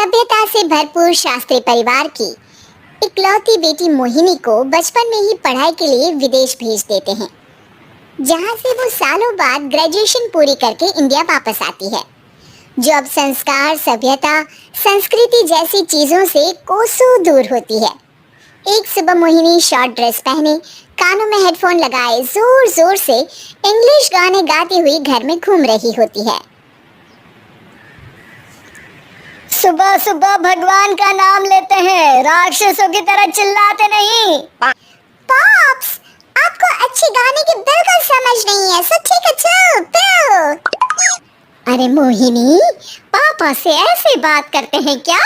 सभ्यता से भरपूर शास्त्री परिवार की इकलौती बेटी मोहिनी को बचपन में ही पढ़ाई के लिए विदेश भेज देते हैं, जहां से वो सालों बाद ग्रेजुएशन पूरी करके इंडिया वापस आती है, जो अब संस्कार, सभ्यता, संस्कृति जैसी चीजों से कोसों दूर होती है। एक सुबह मोहिनी शॉर्ट ड्रेस पहने, कानों में हेडफोन लगाए जोर जोर से इंग्लिश गाने गाती हुई घर में घूम रही होती है। सुबह सुबह भगवान का नाम लेते हैं, राक्षसों की तरह चिल्लाते नहीं। पॉप्स, आपको अच्छे गाने की बिल्कुल समझ नहीं है, सो ठीक है, चल। अरे मोहिनी, पापा से ऐसे बात करते हैं क्या?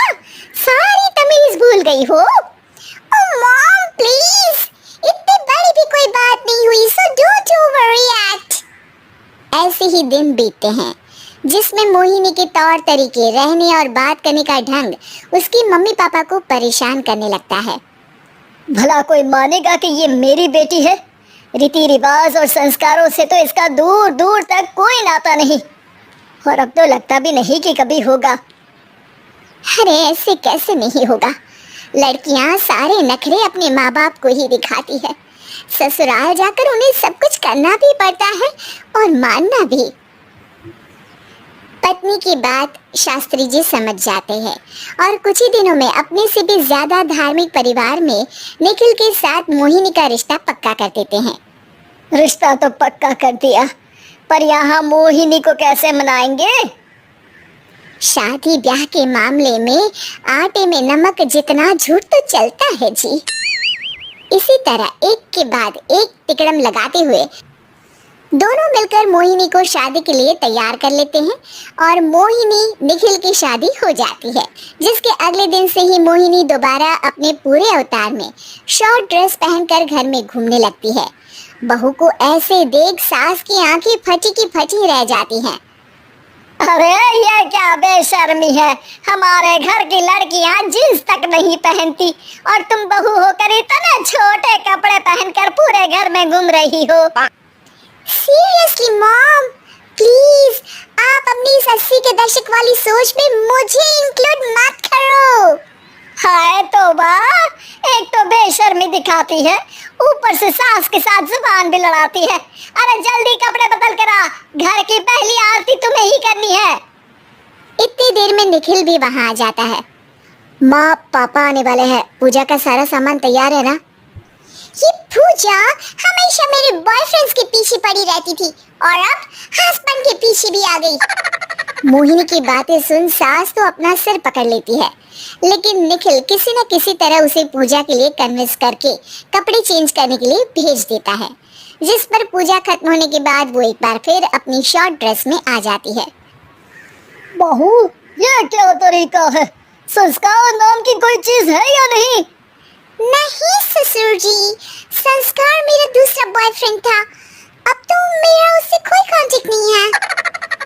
सारी तमीज भूल गई हो? ओह मॉम प्लीज, इतनी बड़ी भी कोई बात नहीं हुई, सो डोंट ओवररिएक्ट। ऐसे ही दिन बीतते हैं जिसमें मोहिनी के तौर तरीके, रहने और बात करने का ढंग उसकी मम्मी पापा को परेशान करने लगता है। भला कोई मानेगा कि ये मेरी बेटी है? रीति रिवाज और संस्कारों से तो इसका दूर दूर तक कोई नाता नहीं, और अब तो लगता भी नहीं कि कभी होगा। अरे ऐसे कैसे नहीं होगा? लड़कियां सारे नखरे अपने माँ बाप को ही दिखाती है। ससुराल जाकर उन्हें सब कुछ करना भी पड़ता है और मानना भी। पत्नी की बात शास्त्री जी समझ जाते हैं और कुछ ही दिनों में अपने से भी ज्यादा धार्मिक परिवार में निखिल के साथ मोहिनी का रिश्ता पक्का कर देते हैं। रिश्ता तो पक्का कर दिया, पर यहाँ मोहिनी को कैसे मनाएंगे? शादी ब्याह के मामले में आटे में नमक जितना झूठ तो चलता है जी। इसी तरह एक के बाद एक तिकड़म लगाते हुए दोनों मिलकर मोहिनी को शादी के लिए तैयार कर लेते हैं और मोहिनी निखिल की शादी हो जाती है, जिसके अगले दिन से ही मोहिनी दोबारा अपने पूरे अवतार में शॉर्ट ड्रेस पहनकर घर में घूमने लगती है। बहू को ऐसे देख सास की आंखें फटी की फटी रह जाती हैं। अरे ये क्या बेशर्मी है, हमारे घर की लड़कियां जींस तक नहीं पहनती और तुम बहू होकर इतने छोटे कपड़े पहनकर पूरे घर में घूम रही हो। सीरियसली मॉम, प्लीज आप अपनी इस 80 के दशक वाली सोच में मुझे इंक्लूड मत करो। हाय तौबा, एक तो बेशर्मी दिखाती है, ऊपर से सास के साथ जुबान भी लड़ाती है। अरे जल्दी कपड़े बदल कर आ, घर की पहली आरती तुम्हें ही करनी है। इतनी देर में निखिल भी वहां आ जाता है। माँ पापा आने वाले हैं, पूजा का सारा सामान तैयार है ना? ये पूजा हमेशा मेरे बॉयफ्रेंड्स के पीछे पड़ी रहती थी और अब हस्बैंड के पीछे भी आ गई। मोहिनी की बातें सुन सास तो अपना सिर पकड़ लेती है, लेकिन निखिल किसी न किसी तरह उसे पूजा के लिए कन्विंस करके कपड़े चेंज करने के लिए भेज देता है, जिस पर पूजा खत्म होने के बाद वो एक बार फिर अपनी शॉर्ट ड्रेस में आ जाती है। बहू, ये क्या तरीका है? संस्कार नाम की कोई चीज है या नहीं? नहीं ससुर जी, संस्कार मेरा दूसरा बॉयफ्रेंड था, अब तो मेरा उससे कोई कांटेक्ट नहीं है।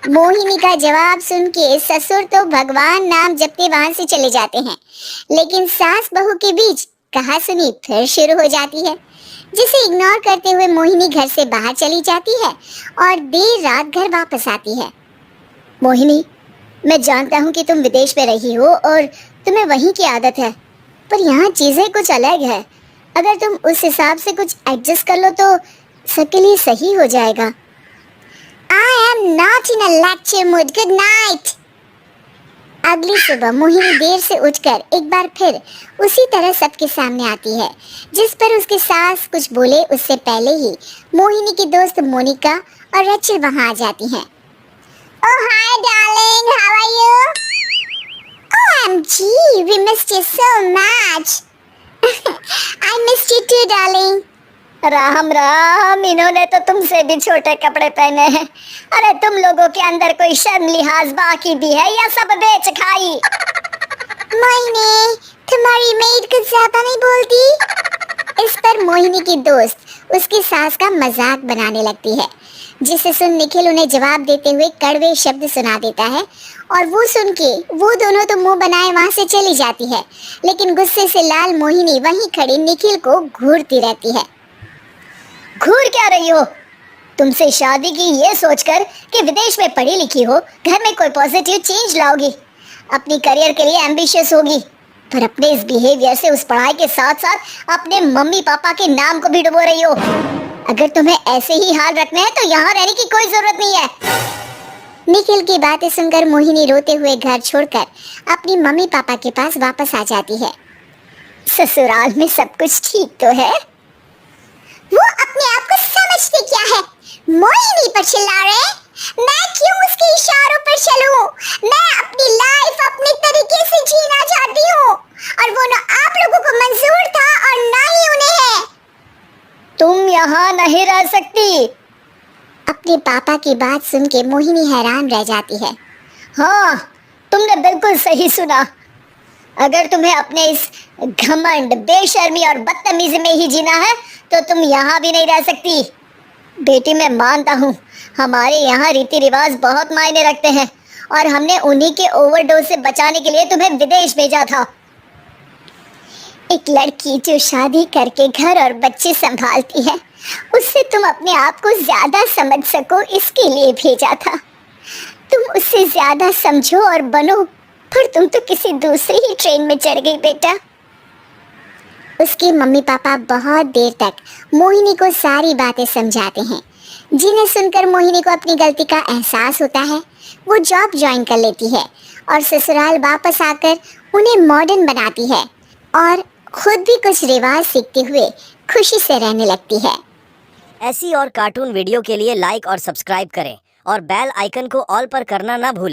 मोहिनी का जवाब सुन के ससुर तो भगवान नाम जपते वहां से चले जाते हैं, लेकिन सास बहू के बीच कहासुनी फिर शुरू हो जाती है, जिसे इग्नोर करते हुए मोहिनी घर से बाहर चली जाती है और देर रात घर वापस आती है। मोहिनी, मैं जानता हूँ कि तुम विदेश में रही हो और तुम्हें वहीं की आदत है, पर यहाँ चीजें कुछ अलग है। अगर तुम उस हिसाब से कुछ एडजस्ट कर लो तो सबके लिए सही हो जाएगा। I am not in a lecture mood. Good night. अगली सुबह मोहिनी देर से उठकर एक बार फिर उसी तरह सबके सामने आती है, जिस पर उसके सास कुछ बोले उससे पहले ही मोहिनी की दोस्त मोनिका और रचल वहाँ आ जाती हैं। Oh hi darling, how are you? OMG, we missed you so much. I missed you too darling. Ram Ram, इन्होंने तो तुमसे भी छोटे कपड़े पहने हैं। अरे तुम लोगों के अंदर कोई शर्म लिहाज बाकी भी है या सब बेच खाई? मोहिनी, तुम्हारी मेड कुछ ज्यादा नहीं बोलती। इस पर मोहिनी की दोस्त उसकी सास का मजाक बनाने लगती है, जिसे सुन निखिल उन्हें जवाब देते हुए कड़वे शब्द सुना देता है और वो सुन के वो दोनों तो मुंह बनाए वहां से चली जाती है, लेकिन गुस्से से लाल मोहिनी वहीं खड़ी निखिल को घूरती रहती है। घूर क्या रही हो? तुमसे शादी की ये सोचकर कि विदेश में पढ़ी लिखी हो, घर में कोई पॉजिटिव चेंज लाओगी। अपनी करियर के लिए एम्बिशियस होगी, पर अपने इस बिहेवियर से उस पढ़ाई के साथ साथ अपने मम्मी पापा के नाम को भी डुबो रही हो। अगर तुम्हें ऐसे ही हाल रखना है तो यहाँ रहने की कोई जरूरत नहीं है। निखिल की बातें सुनकर मोहिनी रोते हुए घर छोड़कर अपनी मम्मी पापा के पास वापस आ जाती है। ससुराल में सब कुछ ठीक तो है? वो अपने आप को समझते क्या है? मोहिनी पर चिल्ला रहे? मैं क्यों उसके इशारों पर चलूं? मैं अपनी लाइफ अपने तरीके से जीना चाहती हूँ और वो ना आप लोगों को मंजूर था और ना ही उन्हें है। तुम यहाँ नहीं रह सकती। अपने पापा की बात सुन के मोहिनी हैरान रह जाती है। हाँ, तुमने बिल्कुल सही सुना। अगर तुम्हें अपने इस घमंड, बेशर्मी और बदतमीजी में ही जीना है तो तुम यहाँ भी नहीं रह सकती। बेटी, मैं मानता हूँ हमारे यहाँ रीति रिवाज बहुत मायने रखते हैं और हमने उन्हीं के ओवरडोज से बचाने के लिए तुम्हें विदेश भेजा था। एक लड़की जो शादी करके घर और बच्चे संभालती है, उससे तुम अपने आप को ज्यादा समझ सको इसके लिए भेजा था। तुम उससे ज्यादा समझो और बनो, पर तुम तो किसी दूसरी ही ट्रेन में चढ़ गई बेटा। उसके मम्मी पापा बहुत देर तक मोहिनी को सारी बातें समझाते हैं, जिन्हें सुनकर मोहिनी को अपनी गलती का एहसास होता है। वो जॉब ज्वाइन कर लेती है और ससुराल वापस आकर उन्हें मॉडर्न बनाती है और खुद भी कुछ रिवाज सीखते हुए खुशी से रहने लगती है। ऐसी और कार्टून वीडियो के लिए लाइक और सब्सक्राइब करें और बेल आइकन को ऑल पर करना ना भूलें।